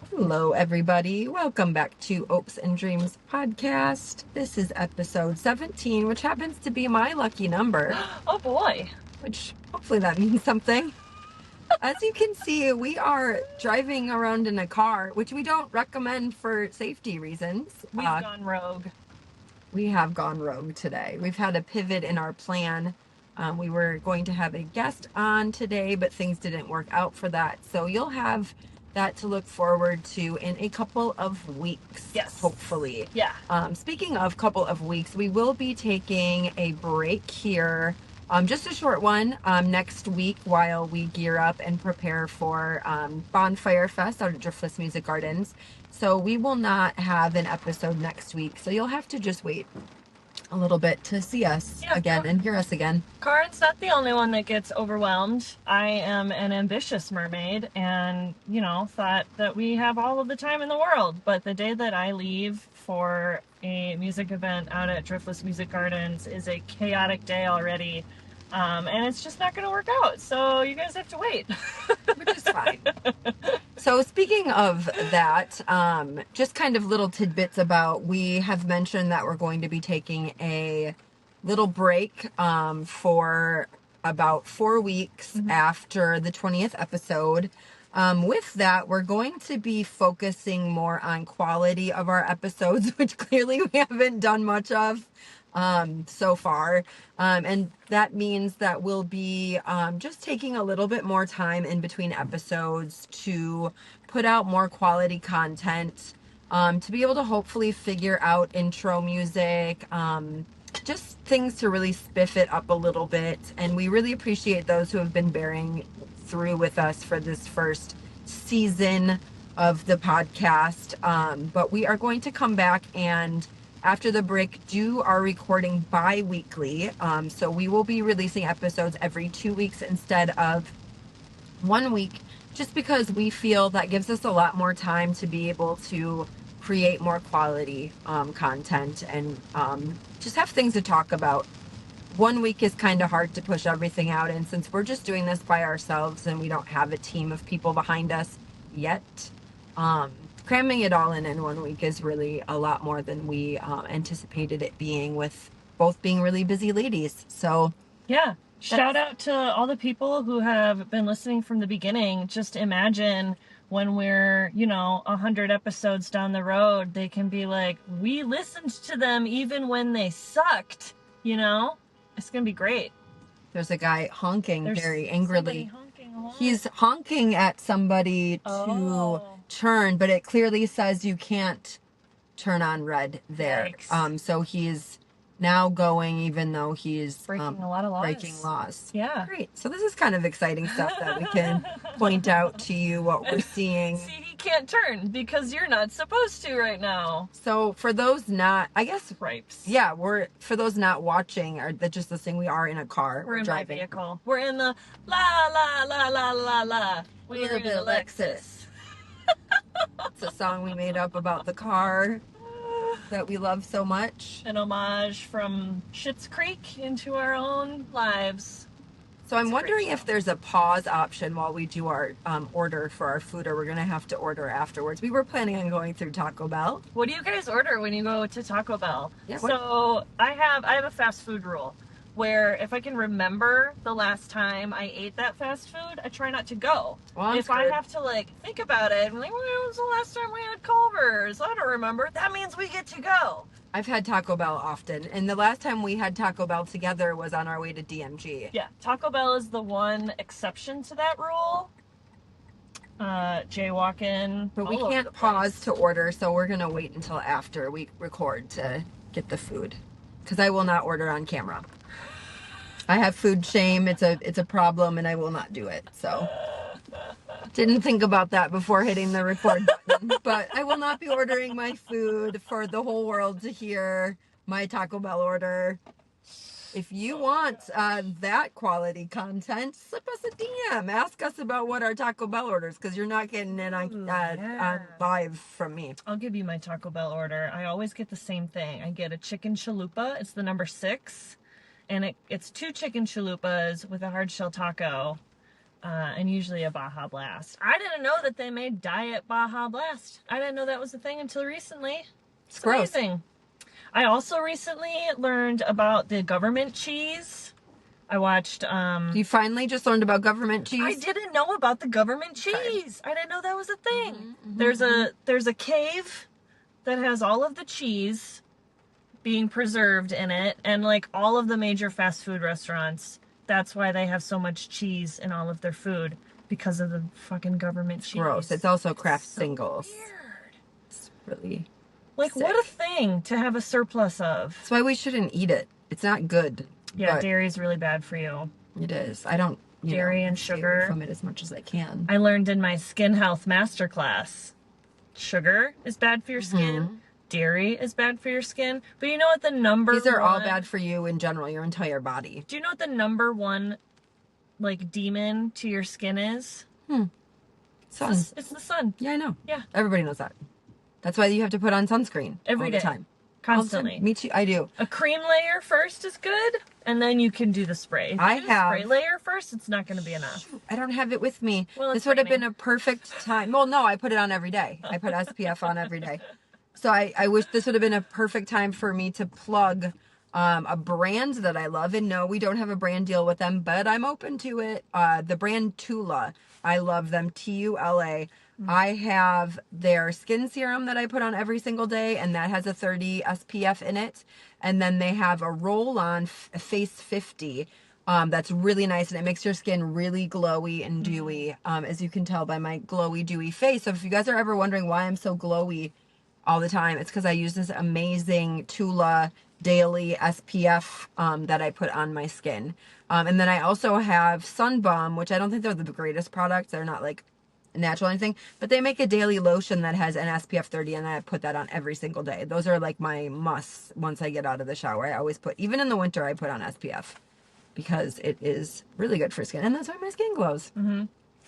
Hello, everybody. Welcome back to Opes and Dreams Podcast. This is episode 17, which happens to be my lucky number, Oh boy. which hopefully that means something. As you can see, we are driving around in a car, which we don't recommend for safety reasons. We've gone rogue. We have gone rogue today. We've had a pivot in our plan. We were going to have a guest on today, but things didn't work out for that. So you'll have that to look forward to in a couple of weeks. Yes. Hopefully. Yeah. Speaking of couple of weeks, we will be taking a break here. Just a short one next week while we gear up and prepare for Bonfire Fest out at Driftless Music Gardens. So we will not have an episode next week. So you'll have to just wait a little bit to see us again and hear us again. Carrin's not the only one that gets overwhelmed. I am an ambitious mermaid and, thought that we have all of the time in the world. But the day that I leave for a music event out at Driftless Music Gardens is a chaotic day already. And it's just not going to work out. So you guys have to wait. Which is fine. So speaking of that, just kind of little tidbits about, we have mentioned that we're going to be taking a little break for about 4 weeks after the 20th episode. With that, we're going to be focusing more on quality of our episodes, which clearly we haven't done much of so far. And that means that we'll be just taking a little bit more time in between episodes to put out more quality content, to be able to hopefully figure out intro music, just things to really spiff it up a little bit. And we really appreciate those who have been bearing through with us for this first season of the podcast. But we are going to come back and after the break do our recording bi-weekly. So we will be releasing episodes every 2 weeks instead of 1 week, just because we feel that gives us a lot more time to be able to create more quality content and just have things to talk about. 1 week is kind of hard to push everything out, and since we're just doing this by ourselves and we don't have a team of people behind us yet, cramming it all in 1 week is really a lot more than we anticipated it being, with both being really busy ladies. So yeah, shout out to all the people who have been listening from the beginning. Just imagine when we're 100 episodes down the road, they can be like, we listened to them even when they sucked. It's gonna be great. There's a guy honking very angrily. Honking a lot. He's honking at somebody to turn, but it clearly says you can't turn on red there. Yikes. So he's now going, even though he's breaking a lot of laws. Breaking laws. Yeah. Great. So this is kind of exciting stuff that we can point out to you what we're seeing. See, he can't turn because you're not supposed to right now. So for those not, I guess, Ripes. Yeah, for those not watching or that just listening, we are in a car. We're in driving. my vehicle. We're in the la la la la la la. We're in a Lexus. It's a song we made up about the car that we love so much. An homage from Schitt's Creek into our own lives. So I'm wondering if there's a pause option while we do our order for our food, or we're going to have to order afterwards. We were planning on going through Taco Bell. What do you guys order when you go to Taco Bell? Yeah, so I have a fast food rule where if I can remember the last time I ate that fast food, I try not to go. Well, if I have to think about it, I'm like, when was the last time we had Culver's? I don't remember. That means we get to go. I've had Taco Bell often, and the last time we had Taco Bell together was on our way to DMG. Yeah, Taco Bell is the one exception to that rule. Jaywalking. But we can't pause to order, so we're going to wait until after we record to get the food, because I will not order on camera. I have food shame. It's a problem, and I will not do it. So didn't think about that before hitting the record button. But I will not be ordering my food for the whole world to hear my Taco Bell order. If you want that quality content, slip us a DM. Ask us about what our Taco Bell orders, because you're not getting it on live from me. I'll give you my Taco Bell order. I always get the same thing. I get a chicken chalupa. It's the number 6. And it's 2 chicken chalupas with a hard shell taco. and usually a Baja Blast. I didn't know that they made Diet Baja Blast. I didn't know that was a thing until recently. It's gross. Amazing. I also recently learned about the government cheese. I watched... You finally just learned about government cheese? I didn't know about the government cheese. Okay. I didn't know that was a thing. There's a cave that has all of the cheese being preserved in it, and like all of the major fast food restaurants, that's why they have so much cheese in all of their food, because of the fucking government cheese. Gross. It's also Kraft singles. Weird. It's really like sick. What a thing to have a surplus of. That's why we shouldn't eat it. It's not good. Yeah, dairy's really bad for you. It is. I don't dairy and sugar from it as much as I can. I learned in my skin health masterclass, sugar is bad for your skin. Dairy is bad for your skin. But you know what the number These are all bad for you in general, your entire body. Do you know what the number one, like, demon to your skin is? Sun. It's the sun. Yeah, I know. Yeah. Everybody knows that. That's why you have to put on sunscreen every day. All the time. Constantly. Me too. I do. A cream layer first is good, and then you can do the spray. If you do the spray layer first, it's not going to be enough. I don't have it with me. Well, this would have been a perfect time. Well, no, I put it on every day. I put SPF on every day. So I wish this would have been a perfect time for me to plug a brand that I love. And no, we don't have a brand deal with them, but I'm open to it. The brand Tula. I love them. Tula. I have their skin serum that I put on every single day, and that has a 30 SPF in it. And then they have a roll-on Face 50 that's really nice, and it makes your skin really glowy and dewy, as you can tell by my glowy, dewy face. So if you guys are ever wondering why I'm so glowy all the time, it's because I use this amazing Tula daily SPF that I put on my skin. And then I also have Sun Balm, which I don't think they're the greatest products. They're not like natural or anything, but they make a daily lotion that has an SPF 30, and I put that on every single day. Those are like my musts once I get out of the shower. I always put, even in the winter, I put on SPF because it is really good for skin, and that's why my skin glows.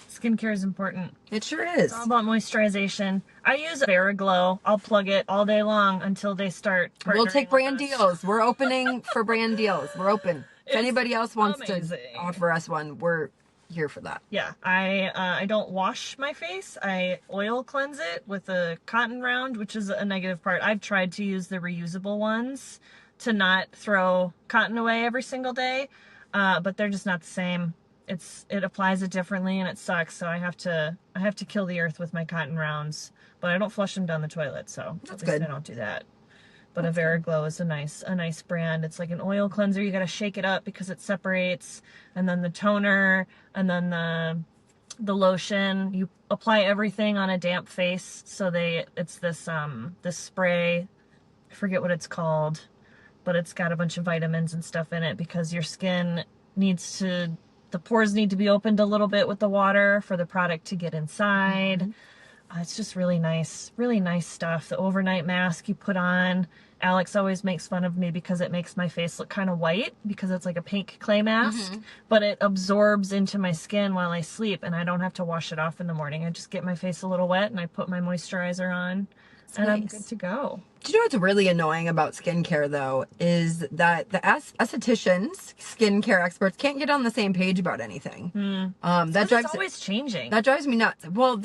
Skincare is important. It sure is. It's all about moisturization. I use Veriglow. I'll plug it all day long until they start partnering. We'll take brand deals. We're opening for brand deals. We're open. If anybody else wants to offer us one, we're here for that. Yeah, I don't wash my face. I oil cleanse it with a cotton round, which is a negative part. I've tried to use the reusable ones to not throw cotton away every single day, but they're just not the same. It applies it differently, and it sucks. So I have to kill the earth with my cotton rounds, but I don't flush them down the toilet. So that's at least good. I don't do that. But a Veriglow is a nice brand. It's like an oil cleanser. You got to shake it up because it separates, and then the toner, and then the lotion. You apply everything on a damp face. So it's this spray. I forget what it's called, but it's got a bunch of vitamins and stuff in it because your skin the pores need to be opened a little bit with the water for the product to get inside. It's just really nice stuff. The overnight mask you put on. Alex always makes fun of me because it makes my face look kind of white because it's like a pink clay mask, but it absorbs into my skin while I sleep, and I don't have to wash it off in the morning. I just get my face a little wet and I put my moisturizer on, and I'm good to go. Do you know what's really annoying about skincare, though, is that the estheticians, skincare experts, can't get on the same page about anything. It's always changing. That drives me nuts. Well,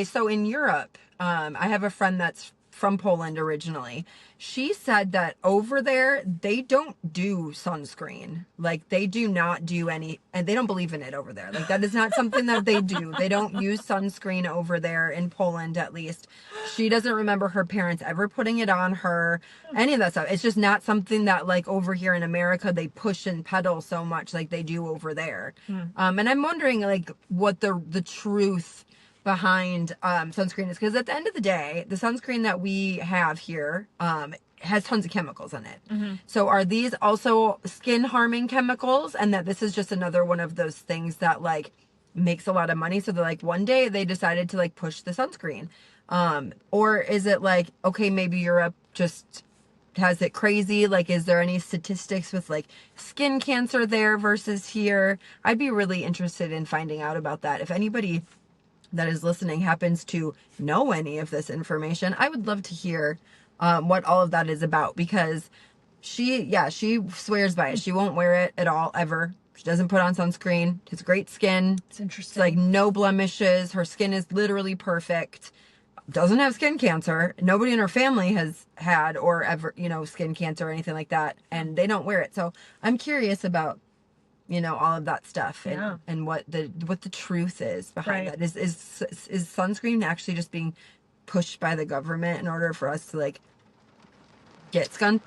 so in Europe, I have a friend that's from Poland originally. She said that over there, they don't do sunscreen. Like, they do not do any, and they don't believe in it over there. Like, that is not something that they do. They don't use sunscreen over there, in Poland at least. She doesn't remember her parents ever putting it on her, any of that stuff. It's just not something that, like, over here in America, they push and pedal so much like they do over there. And I'm wondering, like, what the truth behind sunscreen is, because at the end of the day, the sunscreen that we have here has tons of chemicals in it. So are these also skin harming chemicals, and that this is just another one of those things that like makes a lot of money? So they're like, one day they decided to like push the sunscreen, or is it like, okay, maybe Europe just has it crazy? Like, is there any statistics with like skin cancer there versus here? I'd be really interested in finding out about that. If anybody that is listening happens to know any of this information, I would love to hear what all of that is about, because she swears by it. She won't wear it at all, ever. She doesn't put on sunscreen. Has great skin. It's interesting. It's like no blemishes. Her skin is literally perfect. Doesn't have skin cancer. Nobody in her family has had or ever, skin cancer or anything like that. And they don't wear it. So I'm curious about, all of that stuff and what the truth is behind that. Is sunscreen actually just being pushed by the government in order for us to like get skin?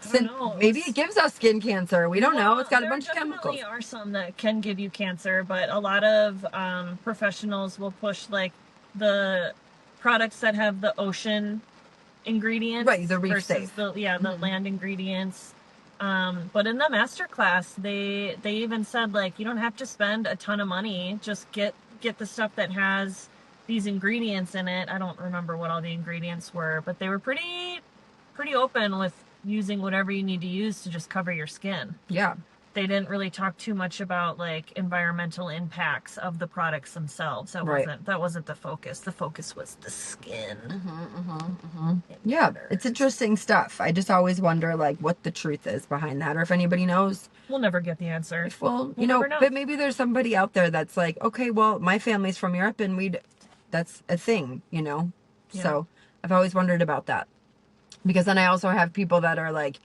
Maybe it gives us skin cancer. We don't know. It's got a bunch of chemicals. There are some that can give you cancer, but a lot of professionals will push like the products that have the ocean ingredients, right? The reef versus safe. the land ingredients. But in the masterclass, they even said like you don't have to spend a ton of money. Just get the stuff that has these ingredients in it. I don't remember what all the ingredients were, but they were pretty open with using whatever you need to use to just cover your skin. Yeah. They didn't really talk too much about like environmental impacts of the products themselves. That wasn't the focus. The focus was the skin. Yeah, it's interesting stuff. I just always wonder like what the truth is behind that, or if anybody knows. We'll never get the answer. We'll never know. But maybe there's somebody out there that's like, okay, well, my family's from Europe and that's a thing, Yeah. So I've always wondered about that. Because then I also have people that are like,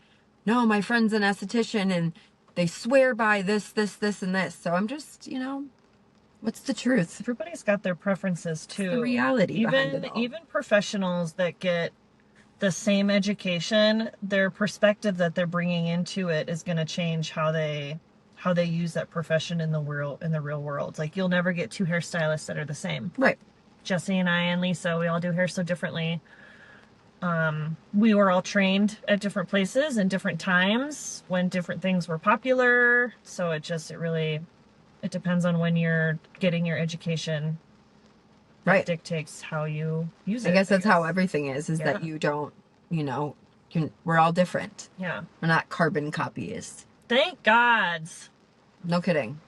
no, my friend's an esthetician and they swear by this, and this. So I'm just, what's the truth? Everybody's got their preferences too. What's the reality behind it all? Even professionals that get the same education, their perspective that they're bringing into it is going to change how they use that profession in the real world. Like you'll never get two hairstylists that are the same. Right. Jesse and I and Lisa, we all do hair so differently. We were all trained at different places and different times when different things were popular. So it depends on when you're getting your education. Right. It dictates how you use it. I guess that's how everything is that you don't, we're all different. Yeah. We're not carbon copies. Thank God. No kidding.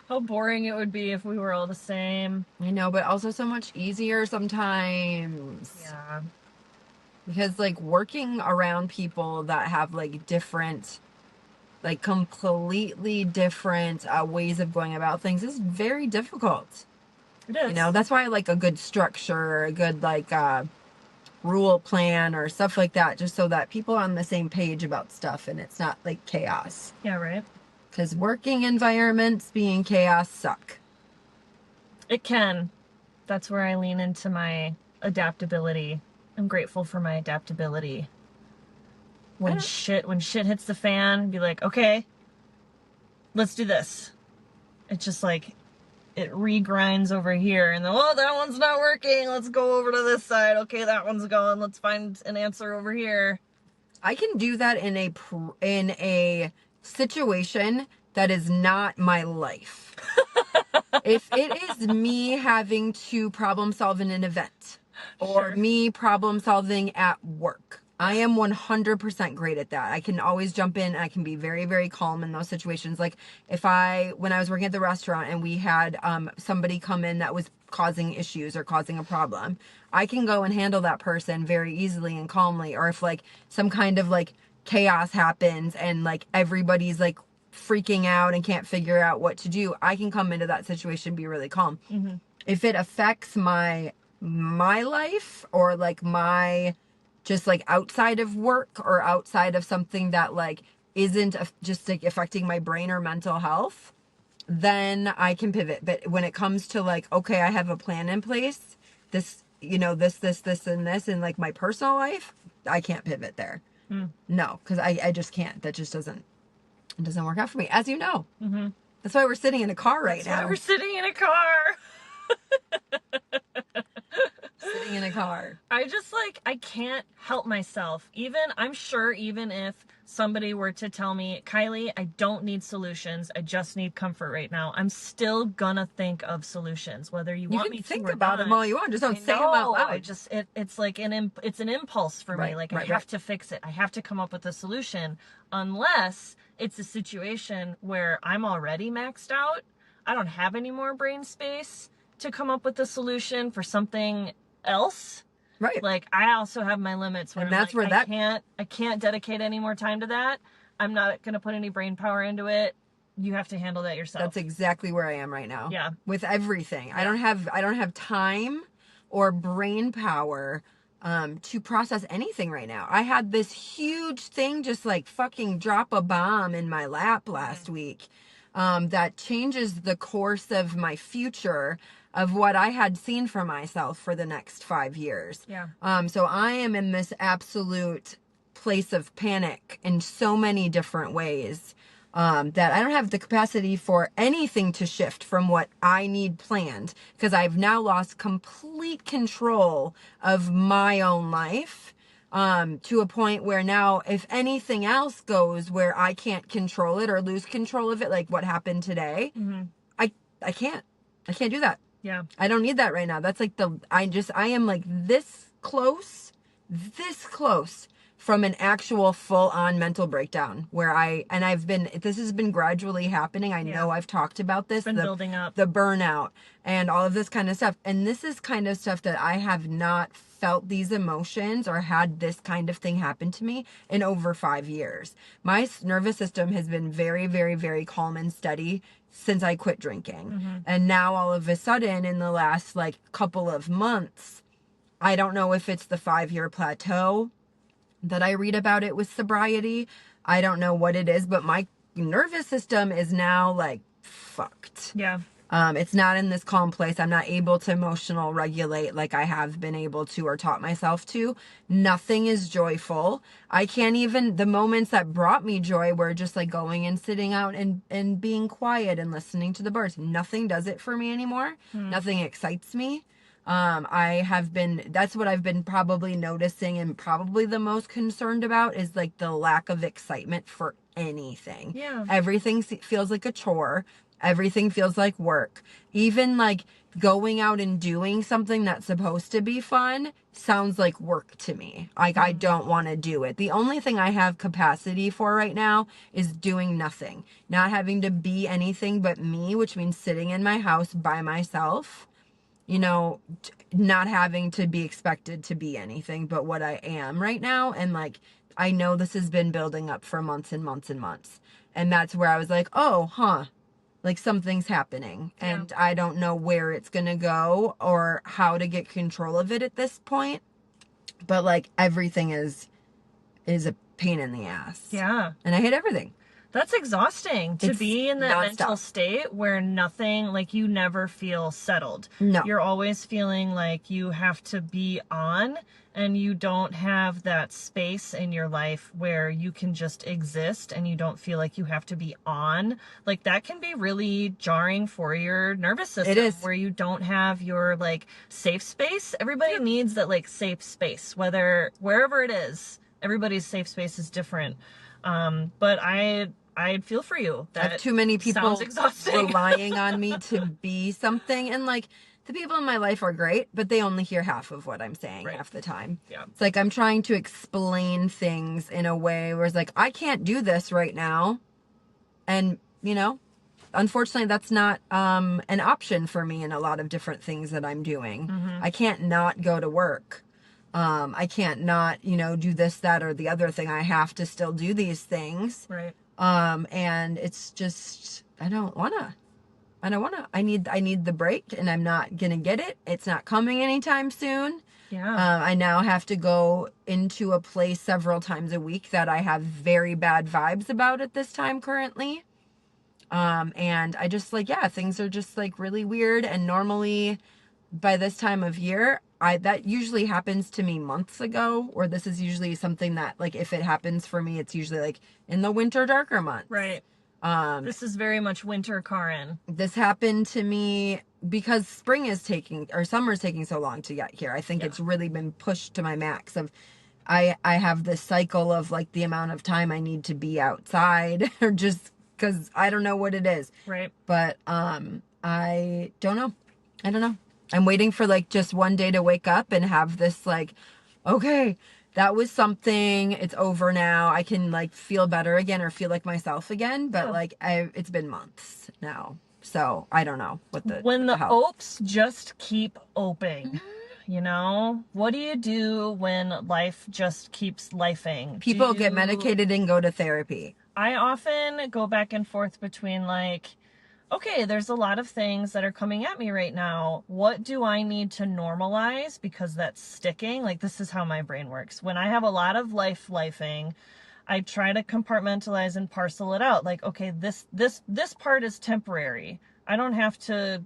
How boring it would be if we were all the same. I know, but also so much easier sometimes. Yeah. Because, like, working around people that have, like, different, like, completely different ways of going about things is very difficult. It is. That's why I like a good structure, a good, like, rule plan or stuff like that, just so that people are on the same page about stuff and it's not, like, chaos. Yeah, right. Because working environments being chaos suck. It can. That's where I lean into my adaptability. I'm grateful for my adaptability. When shit hits the fan, be like, okay, let's do this. It's just like it regrinds over here, and then that one's not working. Let's go over to this side. Okay, that one's going. Let's find an answer over here. I can do that in a situation that is not my life. If it is me having to problem solve in an event or me problem solving at work, I am 100% great at that. I can always jump in. I can be very, very calm in those situations. Like when I was working at the restaurant and we had somebody come in that was causing issues or causing a problem, I can go and handle that person very easily and calmly. Or if like some kind of like chaos happens and like everybody's like freaking out and can't figure out what to do, I can come into that situation and be really calm. Mm-hmm. If it affects my life or like my just like outside of work or outside of something that like isn't just like affecting my brain or mental health, then I can pivot. But when it comes to like, okay, I have a plan in place, this and this in like my personal life, I can't pivot there. No, because I just can't. That just doesn't work out for me, as you know. Mm-hmm. That's why we're sitting in a car right now. That's why we're sitting in a car. Sitting in a car. I can't help myself. I'm sure even if somebody were to tell me, Kylei, I don't need solutions, I just need comfort right now, I'm still gonna think of solutions, whether you want me to think or about not. them all you want, just don't say them out loud. It's like it's an impulse for me. Like I have to fix it. I have to come up with a solution, unless it's a situation where I'm already maxed out. I don't have any more brain space to come up with a solution for something else. Right. Like I also have my limits where I can't dedicate any more time to that. I'm not going to put any brain power into it. You have to handle that yourself. That's exactly where I am right now. Yeah. With everything. Yeah. I don't have time or brain power to process anything right now. I had this huge thing just like fucking drop a bomb in my lap last week that changes the course of my future, of what I had seen for myself for the next 5 years. Yeah. So I am in this absolute place of panic in so many different ways. That I don't have the capacity for anything to shift from what I need planned, because I've now lost complete control of my own life, to a point where now if anything else goes where I can't control it or lose control of it, like what happened today, I can't do that. Yeah. I don't need that right now. That's like I am like this close from an actual full-on mental breakdown where this has been gradually happening. I know I've talked about this. It's been building up. The burnout and all of this kind of stuff. And this is kind of stuff that I have not felt these emotions or had this kind of thing happen to me in over 5 years. My nervous system has been very, very, very calm and steady since I quit drinking. And now all of a sudden in the last like couple of months, I don't know if it's the 5-year plateau that I read about it with sobriety. I don't know what it is, but my nervous system is now like fucked. Yeah. It's not in this calm place. I'm not able to emotional regulate like I have been able to or taught myself to. Nothing is joyful. I can't even, the moments that brought me joy were just like going and sitting out and being quiet and listening to the birds. Nothing does it for me anymore. Nothing excites me. That's what I've been probably noticing and probably the most concerned about is like the lack of excitement for anything. Yeah. Everything feels like a chore. Everything feels like work. Even like going out and doing something that's supposed to be fun sounds like work to me. Like I don't want to do it. The only thing I have capacity for right now is doing nothing. Not having to be anything but me, which means sitting in my house by myself. You know, not having to be expected to be anything but what I am right now. And like, I know this has been building up for months and months and months. And that's where I was like, like something's happening. Yeah. And I don't know where it's going to go or how to get control of it at this point. But like everything is a pain in the ass. Yeah. And I hate everything. That's exhausting to It's be in that nonstop. mental state where nothing, like you never feel settled. No. You're always feeling like you have to be on and you don't have that space in your life where you can just exist and you don't feel like you have to be on. Like that can be really jarring for your nervous system. It is. Where you don't have your like safe space. Everybody needs that like safe space, wherever it is. Everybody's safe space is different. But I'd feel for you. I have too many people sounds exhausting. relying on me to be something. And like the people in my life are great, but they only hear half of what I'm saying half the time. Yeah. It's like I'm trying to explain things in a way where it's like, I can't do this right now. And, you know, unfortunately, that's not an option for me in a lot of different things that I'm doing. I can't not go to work. I can't not, do this, that, or the other thing. I have to still do these things. Right. And it's just, I don't wanna. I need the break and I'm not gonna get it. It's not coming anytime soon. Yeah. I now have to go into a place several times a week that I have very bad vibes about at this time currently. And I just things are just like really weird. And normally by this time of year, that usually happens to me months ago, or this is usually something that like, if it happens for me, it's usually like in the winter, darker months. Right. This is very much winter, Carrin. This happened to me because summer's taking so long to get here. I think it's really been pushed to my max of, I have this cycle of like the amount of time I need to be outside or just cause I don't know what it is. Right. But, I don't know. I'm waiting for like just one day to wake up and have this like, okay, that was something, it's over now. I can like feel better again or feel like myself again. But it's been months now. So I don't know when the Opes just keep oping, what do you do when life just keeps lifing? People get medicated and go to therapy. I often go back and forth between like, okay, there's a lot of things that are coming at me right now. What do I need to normalize because that's sticking? Like, this is how my brain works. When I have a lot of lifing, I try to compartmentalize and parcel it out. Like, okay, this part is temporary. I don't have to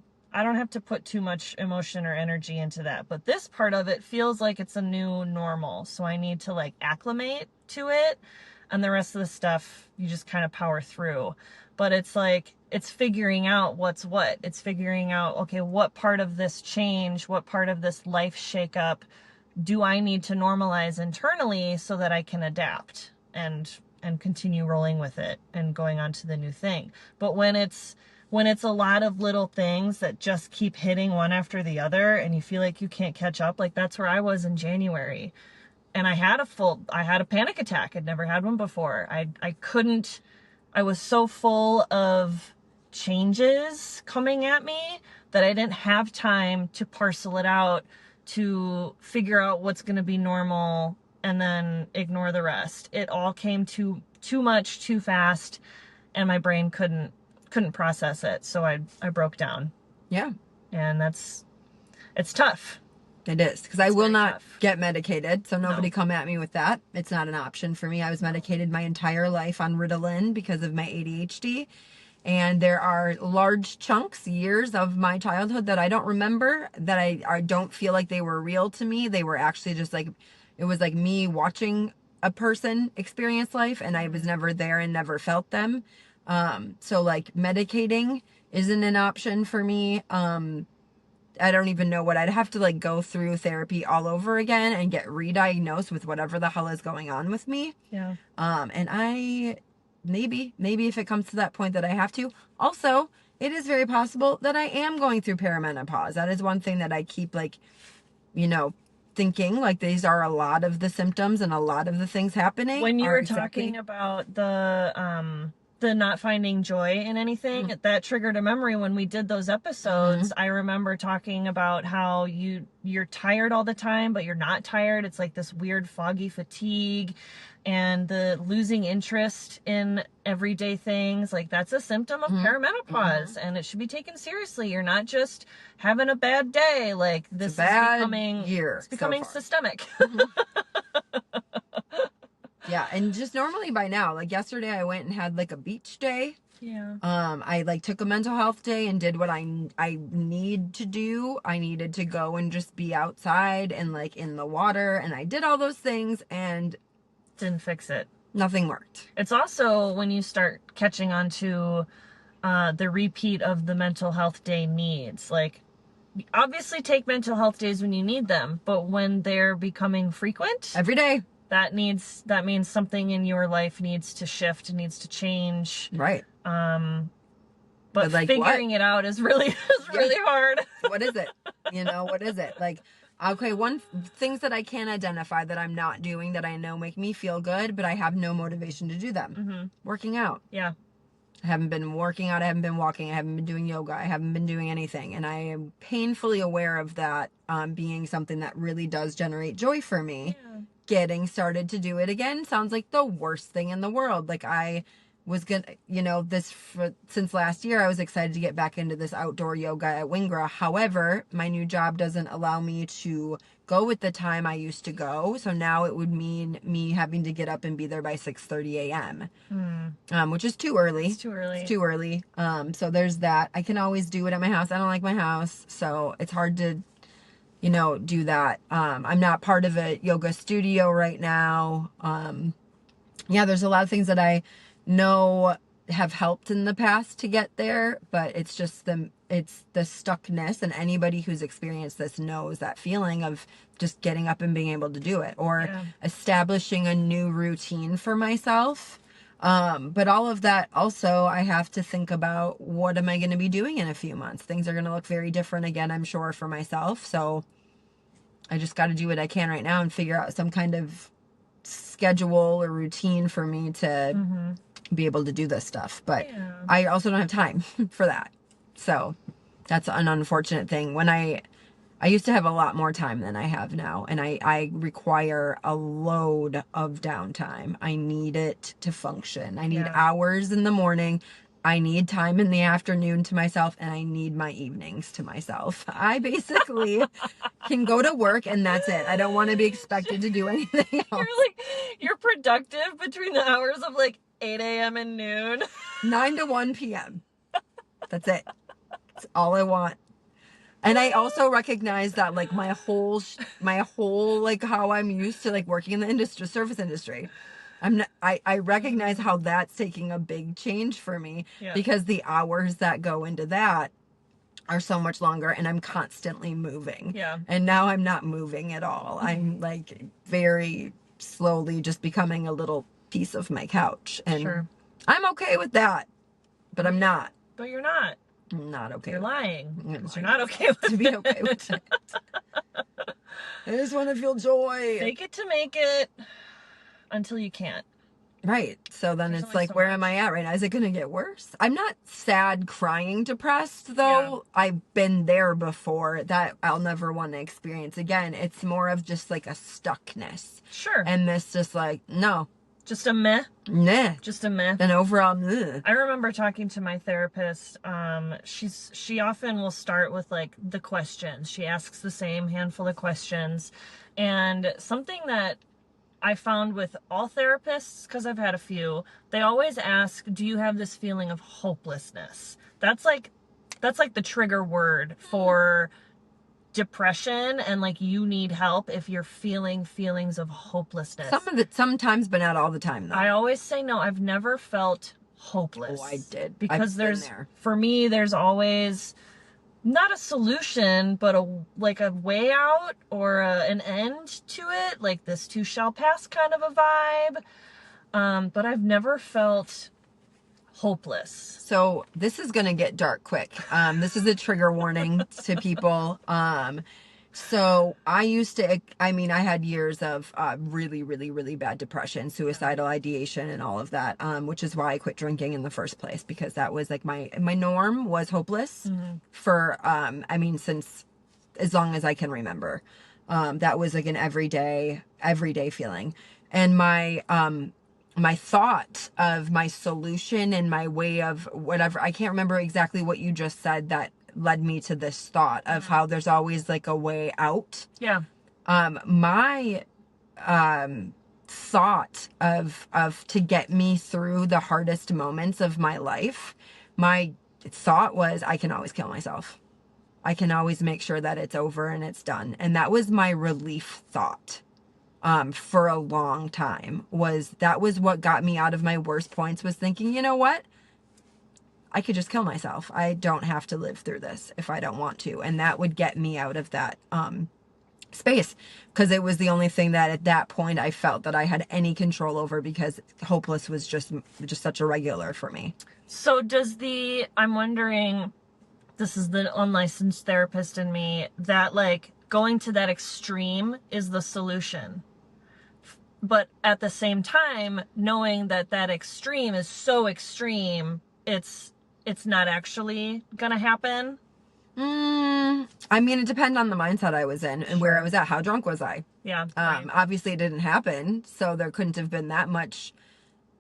put too much emotion or energy into that. But this part of it feels like it's a new normal. So I need to like acclimate to it. And the rest of the stuff, you just kind of power through. But it's like, it's figuring out what's what. It's figuring out, okay, what part of this change, what part of this life shakeup do I need to normalize internally so that I can adapt and continue rolling with it and going on to the new thing. But when it's a lot of little things that just keep hitting one after the other and you feel like you can't catch up, like that's where I was in January. And I had a panic attack. I'd never had one before. I was so full of changes coming at me that I didn't have time to parcel it out, to figure out what's going to be normal and then ignore the rest. It all came too much, too fast, and my brain couldn't process it. So I broke down. Yeah. And it's tough. It is, because I will not tough. get medicated, so nobody No. come at me with that. It's not an option for me. I was medicated my entire life on Ritalin because of my ADHD, and there are large chunks, years of my childhood that I don't remember, that I don't feel like they were real to me. They were actually just like, it was like me watching a person experience life, and I was never there and never felt them. So like medicating isn't an option for me. I don't even know what I'd have to like go through therapy all over again and get re-diagnosed with whatever the hell is going on with me. Yeah. And I maybe if it comes to that point that I have to. Also, it is very possible that I am going through perimenopause. That is one thing that I keep like, thinking like these are a lot of the symptoms and a lot of the things happening. When you were talking about the not finding joy in anything, that triggered a memory when we did those episodes. I remember talking about how you're tired all the time, but you're not tired. It's like this weird foggy fatigue and the losing interest in everyday things. Like that's a symptom of perimenopause and it should be taken seriously. You're not just having a bad day. Like this is becoming systemic. Yeah, and just normally by now, like yesterday I went and had like a beach day. Yeah. I like took a mental health day and did what I need to do. I needed to go and just be outside and like in the water, and I did all those things and didn't fix it. Nothing worked. It's also when you start catching on to the repeat of the mental health day needs. Like obviously take mental health days when you need them, but when they're becoming frequent every day, that means something in your life needs to shift, needs to change. Right. But like, figuring it out is really hard. What is it? What is it? Like, okay, things that I can identify that I'm not doing that I know make me feel good, but I have no motivation to do them. Working out. Yeah. I haven't been working out. I haven't been walking. I haven't been doing yoga. I haven't been doing anything. And I am painfully aware of that being something that really does generate joy for me. Yeah. Getting started to do it again sounds like the worst thing in the world. Like I was since last year, I was excited to get back into this outdoor yoga at Wingra. However, my new job doesn't allow me to go at the time I used to go. So now it would mean me having to get up and be there by 6:30 a.m., which is too early. It's too early. So there's that. I can always do it at my house. I don't like my house, so it's hard to do that. I'm not part of a yoga studio right now. There's a lot of things that I know have helped in the past to get there, but it's just the stuckness, and anybody who's experienced this knows that feeling of just getting up and being able to do it, or establishing a new routine for myself. But all of that also, I have to think about, what am I going to be doing in a few months? Things are going to look very different again, I'm sure, for myself. So I just got to do what I can right now and figure out some kind of schedule or routine for me to be able to do this stuff. But I also don't have time for that. So that's an unfortunate thing. When I I used to have a lot more time than I have now, and I require a load of downtime. I need it to function. I need hours in the morning. I need time in the afternoon to myself, and I need my evenings to myself. I basically can go to work and that's it. I don't want to be expected to do anything else. You're productive between the hours of like 8 a.m. and noon. 9 to 1 p.m. That's it. That's all I want. And I also recognize that like my whole like how I'm used to like working in the service industry. I recognize how that's taking a big change for me because the hours that go into that are so much longer and I'm constantly moving. Yeah. And now I'm not moving at all. I'm like very slowly just becoming a little piece of my couch. And I'm okay with that. But I'm not. But you're not. I'm not okay. You're lying. Because you're not okay with it. To be okay with it. I just want to feel joy. Fake it to make it until you can't. Right. So then it's like, where am I at right now? Is it going to get worse? I'm not sad, crying, depressed, though. Yeah. I've been there before. That I'll never want to experience again. It's more of just like a stuckness. Sure. And this just like, no. Just a meh? Nah. Just a meh? An overall meh. I remember talking to my therapist. She often will start with like the questions. She asks the same handful of questions. And something that I found with all therapists, because I've had a few, they always ask, do you have this feeling of hopelessness? That's like the trigger word for depression, and like you need help if you're feeling feelings of hopelessness. Some of it sometimes, but not all the time though. I always say no, I've never felt hopeless. Oh, I did. Because for me, there's always not a solution, but a way out or an end to it, like this too shall pass kind of a vibe. But I've never felt hopeless. So this is going to get dark quick. This is a trigger warning to people. So I had years of really, really, really bad depression, suicidal ideation and all of that, which is why I quit drinking in the first place, because that was like my norm was hopeless for, since as long as I can remember. That was like an everyday feeling. And my thought of my solution and my way of whatever, I can't remember exactly what you just said that led me to this thought of how there's always like a way out. Yeah. My thought of to get me through the hardest moments of my life, my thought was, I can always kill myself. I can always make sure that it's over and it's done. And that was my relief thought. For a long time that was what got me out of my worst points, was thinking, you know what? I could just kill myself. I don't have to live through this if I don't want to. And that would get me out of that, space, because it was the only thing that at that point I felt that I had any control over, because hopeless was just such a regular for me. So I'm wondering, this is the unlicensed therapist in me, that like going to that extreme is the solution. But at the same time, knowing that extreme is so extreme, it's not actually gonna happen. It depends on the mindset I was in and where I was at. How drunk was I? Yeah. Right. Obviously it didn't happen, so there couldn't have been that much,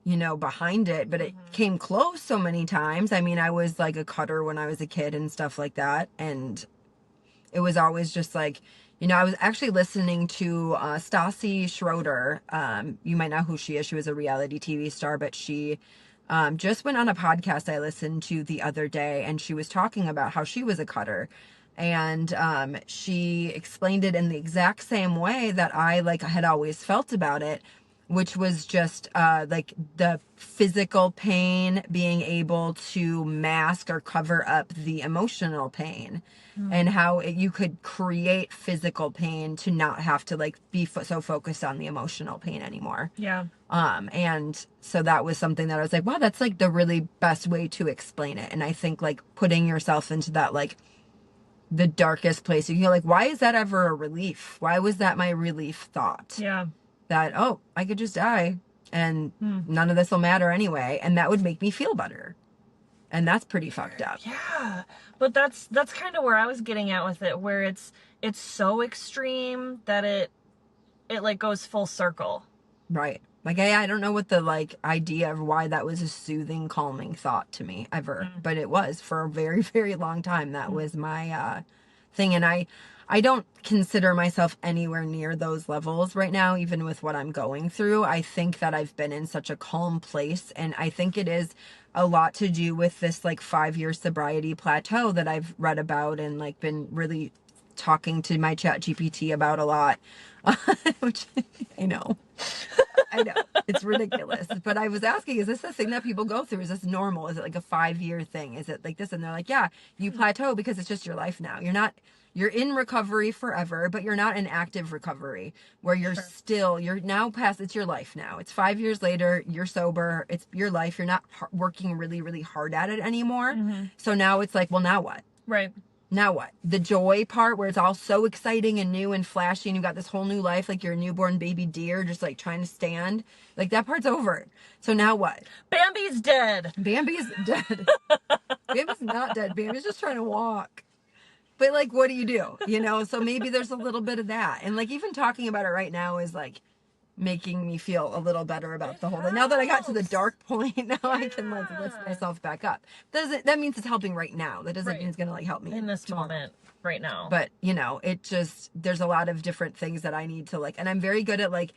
behind it, but it came close so many times. I was like a cutter when I was a kid and stuff like that, and it was always just like, I was actually listening to Stassi Schroeder. You might know who she is. She was a reality TV star, but she just went on a podcast I listened to the other day, and she was talking about how she was a cutter. And she explained it in the exact same way that I had always felt about it, which was just the physical pain being able to mask or cover up the emotional pain. And how you could create physical pain to not have to be so focused on the emotional pain anymore. Yeah. And so that was something that I was like, wow, that's the really best way to explain it. And I think putting yourself into that the darkest place, you go why is that ever a relief? Why was that my relief thought? Yeah. That, oh, I could just die and none of this will matter anyway. And that would make me feel better. And that's pretty fucked up. Yeah. But that's kind of where I was getting at with it, where it's so extreme that it like goes full circle. Right. Like, I don't know what the, like, idea of why that was a soothing, calming thought to me ever. But it was for a very, very long time. That was my thing. And I don't consider myself anywhere near those levels right now, even with what I'm going through. I think that I've been in such a calm place. And I think it is a lot to do with this, like, 5-year sobriety plateau that I've read about and, like, been really talking to my chat GPT about a lot. Which, I know. I know. It's ridiculous. But I was asking, is this the thing that people go through? Is this normal? Is it like a 5-year thing? Is it like this? And they're like, yeah, you plateau because it's just your life now. You're in recovery forever, but you're not in active recovery where you're you're now past, it's your life now. It's 5 years later, you're sober, it's your life. You're not working really, really hard at it anymore. So now it's like, well, now what? Right. Now what? The joy part where it's all so exciting and new and flashy and you've got this whole new life, like you're a newborn baby deer just like trying to stand. Like that part's over. So now what? Bambi's dead. Bambi's dead. Bambi's not dead. Bambi's just trying to walk. But like, what do? You know, so maybe there's a little bit of that. And like even talking about it right now is like making me feel a little better about the whole thing. Now that I got to the dark point, now I can like lift myself back up. That means it's helping right now. That doesn't mean it's gonna like help me in this tomorrow. moment right now. But you know, there's a lot of different things that I need to like, and I'm very good at like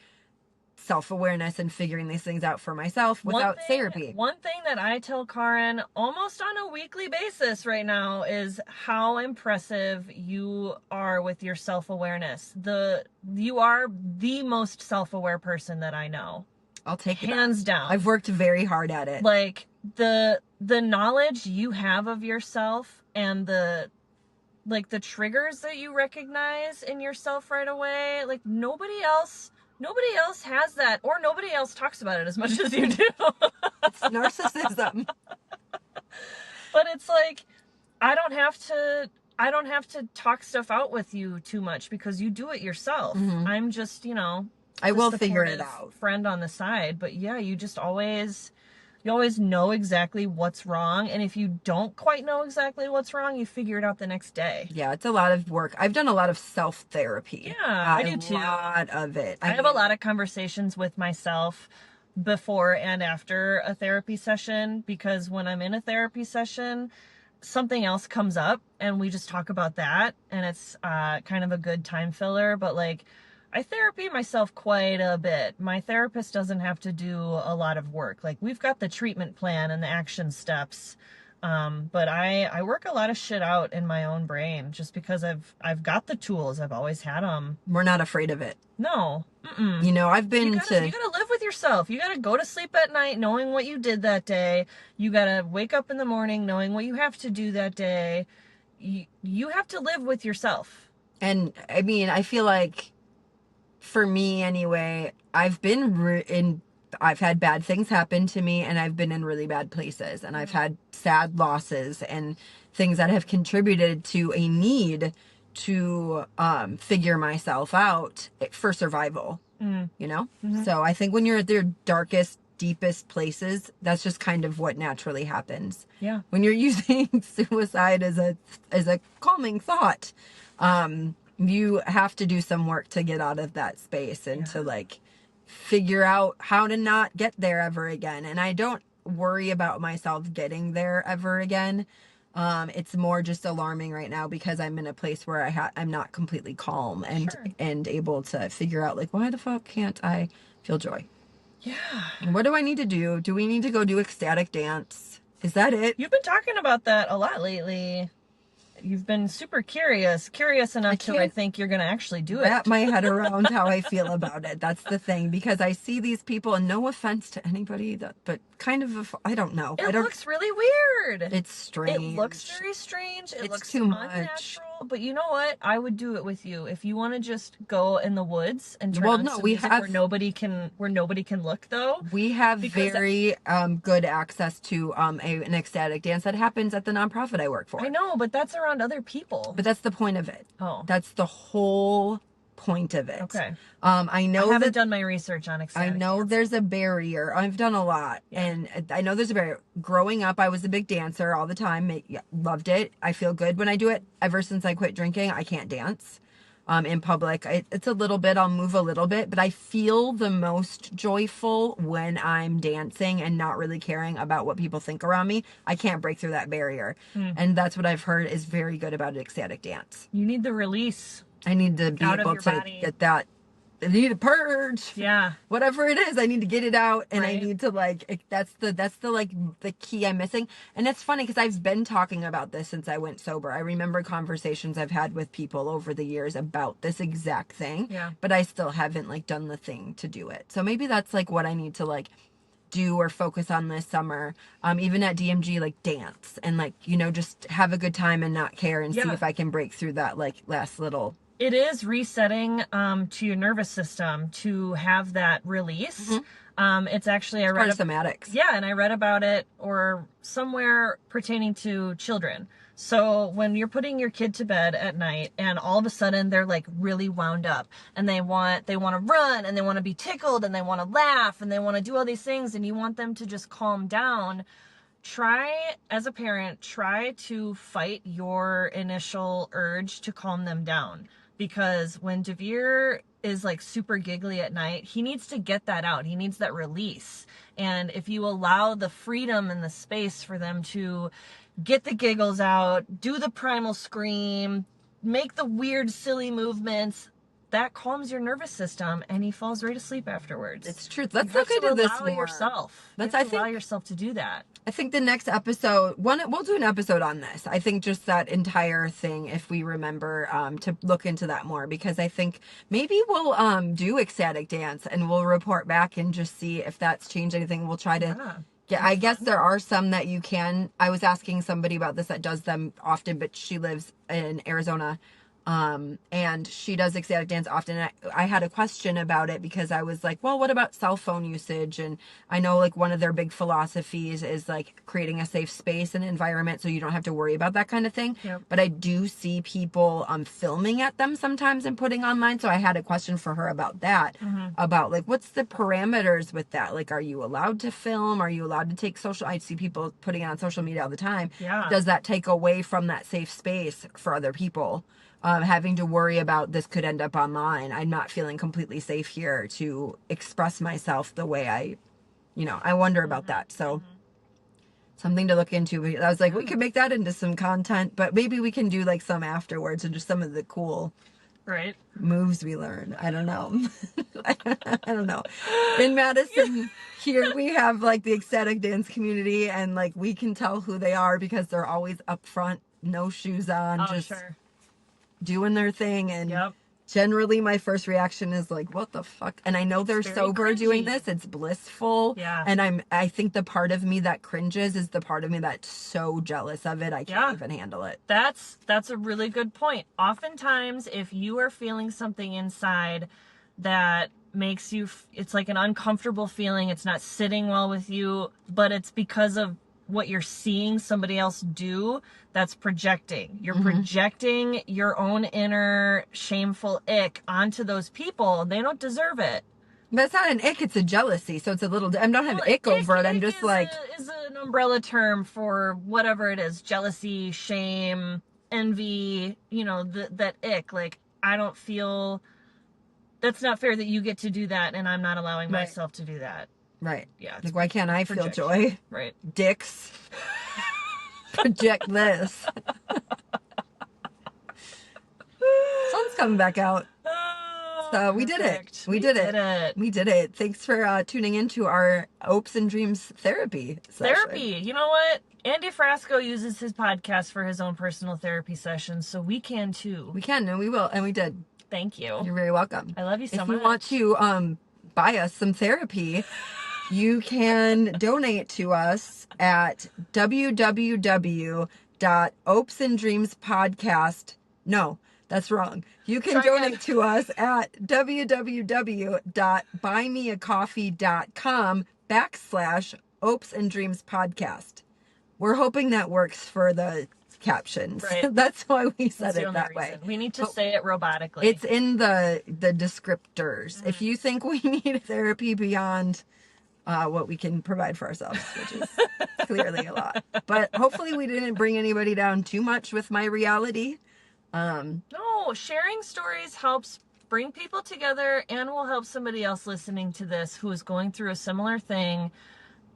self-awareness and figuring these things out for myself without therapy. One thing that I tell Carrin almost on a weekly basis right now is how impressive you are with your self-awareness. You are the most self-aware person that I know. I'll take it. Hands down. I've worked very hard at it. Like the knowledge you have of yourself and the triggers that you recognize in yourself right away, like nobody else has that, or nobody else talks about it as much as you do. It's narcissism. But it's like, I don't have to talk stuff out with you too much because you do it yourself. I'm just, I will figure it out. Friend on the side. But yeah, you always know exactly what's wrong. And if you don't quite know exactly what's wrong, you figure it out the next day. Yeah, it's a lot of work. I've done a lot of self-therapy. Yeah, I do too. A lot of it. I have a lot of conversations with myself before and after a therapy session, because when I'm in a therapy session, something else comes up and we just talk about that. And it's kind of a good time filler. But like, I therapy myself quite a bit. My therapist doesn't have to do a lot of work. Like we've got the treatment plan and the action steps. But I work a lot of shit out in my own brain just because I've got the tools. I've always had them. We're not afraid of it. No. Mm-mm. You know, you gotta live with yourself. You gotta go to sleep at night knowing what you did that day. You gotta wake up in the morning knowing what you have to do that day. You have to live with yourself. And I mean, I feel like, for me anyway, I've been I've had bad things happen to me, and I've been in really bad places, and I've had sad losses and things that have contributed to a need to figure myself out for survival, you know? So I think when you're at your darkest, deepest places, that's just kind of what naturally happens. Yeah. When you're using suicide as a calming thought, you have to do some work to get out of that space and to like figure out how to not get there ever again. And I don't worry about myself getting there ever again. It's more just alarming right now because I'm in a place where I'm not completely calm and able to figure out like, why the fuck can't I feel joy? Yeah. And what do I need to do? Do we need to go do ecstatic dance? Is that it? You've been talking about that a lot lately. You've been super curious enough to I think you're going to actually do it. Wrap my head around how I feel about it. That's the thing, because I see these people, and no offense to anybody, but kind of, I don't know. It looks really weird. It's strange. It looks very strange. It looks too unnatural. much. But you know what? I would do it with you if you want to just go in the woods and turn on some music where nobody can look though. We have very good access to an ecstatic dance that happens at the nonprofit I work for. I know, but that's around other people. But that's the point of it. Oh. That's the whole point of it. Okay. I know I haven't done my research on ecstatic I know dance. there's a barrier. I've done a lot, and I know there's a barrier. Growing up, I was a big dancer all the time. Loved it. I feel good when I do it. Ever since I quit drinking, I can't dance in public. It's a little bit, I'll move a little bit, but I feel the most joyful when I'm dancing and not really caring about what people think around me. I can't break through that barrier. And that's what I've heard is very good about ecstatic dance. You need the release. I need to be able to get that. I need a purge. Yeah. Whatever it is, I need to get it out, and Right. I need to that's the like the key I'm missing. And it's funny because I've been talking about this since I went sober. I remember conversations I've had with people over the years about this exact thing. Yeah. But I still haven't like done the thing to do it. So maybe that's like what I need to like do or focus on this summer. Even at DMG, like dance and like, you know, just have a good time and not care and see if I can break through that like last little. It is resetting to your nervous system to have that release. It's actually Part of somatics. Yeah, and I read about it or somewhere pertaining to children. So when you're putting your kid to bed at night and all of a sudden they're like really wound up and they want to run and they want to be tickled and they want to laugh and they want to do all these things and you want them to just calm down, as a parent, try to fight your initial urge to calm them down. Because when Devere is like super giggly at night, he needs to get that out. He needs that release. And if you allow the freedom and the space for them to get the giggles out, do the primal scream, make the weird, silly movements, that calms your nervous system and he falls right asleep afterwards. It's true. Let's look into this more. Yourself. Allow yourself to do that. I think the next episode, we'll do an episode on this. I think just that entire thing, if we remember, to look into that more, because I think maybe we'll do ecstatic dance and we'll report back and just see if that's changed anything. We'll try to I guess there are some that you can. I was asking somebody about this that does them often, but she lives in Arizona. And she does ecstatic dance often. And I had a question about it because I was like, well, what about cell phone usage? And I know like one of their big philosophies is like creating a safe space and environment so you don't have to worry about that kind of thing. Yep. But I do see people filming at them sometimes and putting online. So I had a question for her about that, about like, what's the parameters with that? Like, are you allowed to film? Are you allowed to take I see people putting it on social media all the time. Yeah. Does that take away from that safe space for other people? Having to worry about this could end up online. I'm not feeling completely safe here to express myself the way I wonder about that. So something to look into. I was like, we could make that into some content, but maybe we can do like some afterwards and just some of the cool moves we learn. I don't know. I don't know. In Madison here we have like the ecstatic dance community and like we can tell who they are because they're always up front, no shoes on, doing their thing. And generally my first reaction is like, what the fuck? And I know they're sober cringy. doing this. It's blissful. Yeah. And I think the part of me that cringes is the part of me that's so jealous of it. I can't even handle it. That's a really good point. Oftentimes, if you are feeling something inside that makes you, it's like an uncomfortable feeling. It's not sitting well with you, but it's because of what you're seeing somebody else do. That's projecting. You're projecting your own inner shameful ick onto those people. They don't deserve it. But it's not an ick, it's a jealousy. So it's a little, I don't have ick over it. I'm just is an umbrella term for whatever it is. Jealousy, shame, envy, that ick. Like, I don't feel, that's not fair that you get to do that and I'm not allowing myself to do that. Right. Yeah. Like, why can't I feel joy? Right. Dicks. Project this. Sun's coming back out. So we did it. We did it. Thanks for tuning into our Opes and Dreams therapy session. Therapy. You know what? Andy Frasco uses his podcast for his own personal therapy sessions, so we can too. We can, and we will, and we did. Thank you. You're very welcome. I love you so much. If you want to buy us some therapy, you can donate to us at www.opesanddreamspodcast. No, that's wrong. You can donate to us at www.buymeacoffee.com/Opes and Dreams Podcast. We're hoping that works for the captions. Right. That's why we said That's the it only that way. reason. We need to say it robotically. It's in the descriptors. If you think we need therapy beyond what we can provide for ourselves, which is clearly a lot. But hopefully we didn't bring anybody down too much with my reality. No, sharing stories helps bring people together and will help somebody else listening to this who is going through a similar thing.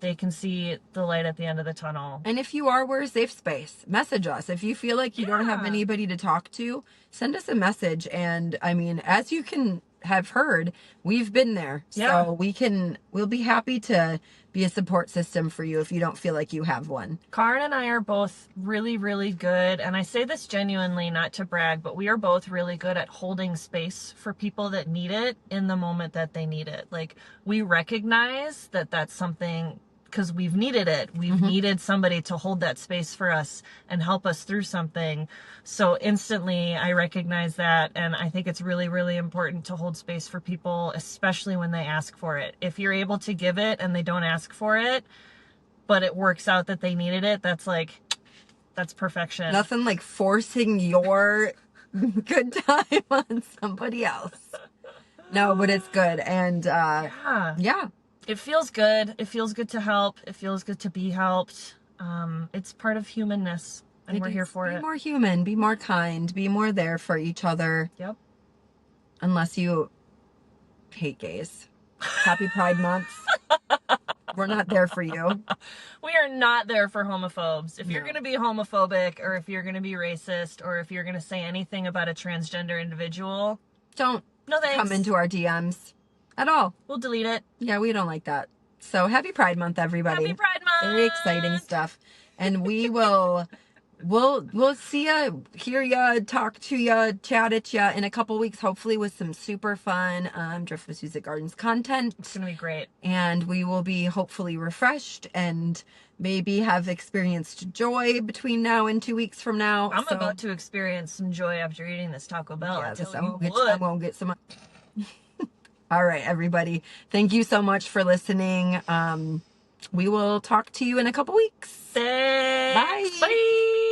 They can see the light at the end of the tunnel. And if you are, we're a safe space. Message us. If you feel like you don't have anybody to talk to, send us a message. And I mean, as you can have heard, we've been there. Yeah. So we'll be happy to be a support system for you if you don't feel like you have one. Carrin and I are both really, really good. And I say this genuinely, not to brag, but we are both really good at holding space for people that need it in the moment that they need it. Like, we recognize that that's something, because we've needed it. We've needed somebody to hold that space for us and help us through something. So instantly I recognize that. And I think it's really, really important to hold space for people, especially when they ask for it. If you're able to give it and they don't ask for it, but it works out that they needed it, that's perfection. Nothing like forcing your good time on somebody else. No, but it's good. And yeah. It feels good. It feels good to help. It feels good to be helped. It's part of humanness, and we're here for it. Be more human, be more kind, be more there for each other. Yep. Unless you hate gays. Happy Pride Month. We're not there for you. We are not there for homophobes. If you're No. going to be homophobic, or if you're going to be racist, or if you're going to say anything about a transgender individual, Don't no thanks. come into our DMs at all. We'll delete it. Yeah, we don't like that. So happy Pride Month, everybody. Happy Pride Month! Very exciting stuff. And we'll see ya, hear ya, talk to ya, chat at ya in a couple weeks, hopefully with some super fun Driftwood Music Gardens content. It's going to be great. And we will be hopefully refreshed and maybe have experienced joy between now and 2 weeks from now. I'm about to experience some joy after eating this Taco Bell. Yeah, I I won't get some. All right, everybody. Thank you so much for listening. We will talk to you in a couple weeks. Thanks. Bye. Bye.